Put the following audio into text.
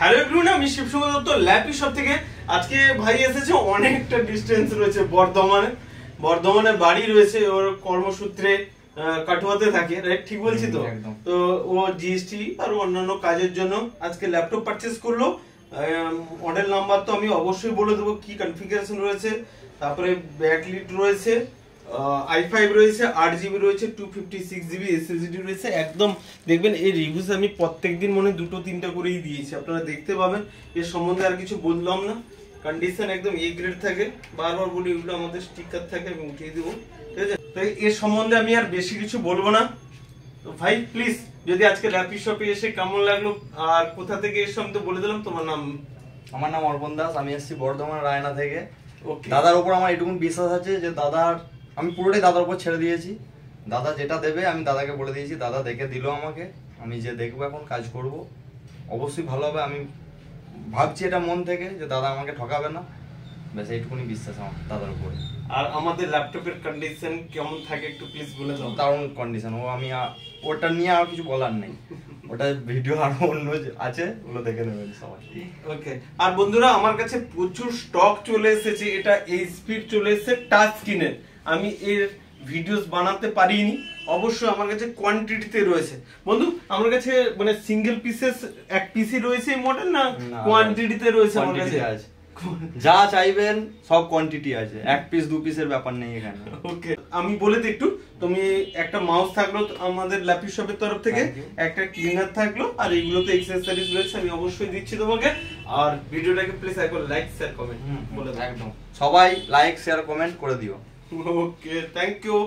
Hello everyone, আমি Shibsundar Dutta lappy shop থেকে। আজকে ভাই এসেছে, অনেকটা ডিস্টেন্স রয়েছে, বর্ধমানে বাড়ি রয়েছে, ওর কর্মসূত্রে কাটুয়াতে থাকে, রাইট? ঠিক বলছি তো? তো ও জিএসটি আর অন্যান্য কাজের জন্য আজকে ল্যাপটপ পারচেজ করলো। মডেল নাম্বার তো আমি অবশ্যই বলে দেবো, কি কনফিগারেশন রয়েছে, তারপরে ব্যাকলিট রয়েছে, i5 রয়েছে, 8GB রয়েছে, 256GB SSD রয়েছে। একদম দেখবেন এই রিভিউস আমি প্রত্যেকদিন মনে 2-3টা করেই দিয়েছি, আপনারা দেখতে পাবেন। এর সম্বন্ধে আর কিছু বললাম না, কন্ডিশন একদম এ গ্রেড থাকে। বারবার বলি এগুলো আমাদের স্টিকার থাকে, আমি উঠিয়ে দেবো, ঠিক আছে? তো এর সম্বন্ধে আমি আর বেশি কিছু বলবো না। তো ভাই প্লিজ, যদি আজকে ল্যাপি শপে এসে কেমন লাগলো আর কোথা থেকে এসে আমি তো বলে দিলাম তোমার নাম। আমার নাম অর্পণ দাস, আমি এসেছি বর্ধমান রায়না থেকে। দাদার উপর আমার এটুকুন বিশ্বাস আছে যে দাদার আমি পুরোটাই দাদার উপর ছেড়ে দিয়েছি। দাদা যেটা দেবে আমি দাদাকে বলে দিয়েছি, দাদা দেখে দিল আমাকে, আমি যে দেখবো এখন কাজ করব, অবশ্যই ভালো হবে। আমি ভাবছি এটা মন থেকে যে দাদা আমাকে ঠকাবে না, ব্যাস এইটুকুনি বিশ্বাস আমার দাদার উপরে। আর আমাদের ল্যাপটপের কন্ডিশন কেমন থাকে একটু প্লিজ বলে দাও। দারুণ কন্ডিশন, ওটা নিয়ে আর কিছু বলার নেই। ওটা ভিডিও আরো অন্য আছে, ওগুলো দেখে নেবেন সবাই। ওকে। আর বন্ধুরা, আমার কাছে প্রচুর স্টক চলে এসেছে, এটা এইচপির চলে এসেছে টাচ স্ক্রিনের। আমি এর ভিডিওস বানাতে পারিনি, অবশ্যই আমার কাছে কোয়ান্টিটিতে রয়েছে। বন্ধু, আমার কাছে মানে সিঙ্গেল পিসেস এক পিসি রয়েছে এই মডেল, না কোয়ান্টিটিতে রয়েছে? আমার কাছে আছে, যা চাইবেন সব কোয়ান্টিটি আছে, এক পিস দু পিসের ব্যাপার নেই এখানে। ওকে, আমি বলে দিই একটু, তুমি একটা মাউস থাকলো আমাদের ল্যাপি শপের তরফ থেকে, একটা ক্লিনার থাকলো, আর এগুলো তো এক্সেসরিজ রয়েছে, আমি অবশ্যই দিচ্ছি তোমাকে। আর ভিডিওটাকে প্লিজ একবার লাইক শেয়ার কমেন্ট বলে দাও। একদম সবাই লাইক শেয়ার কমেন্ট করে দিও। ওকে, থ্যাংক ইউ।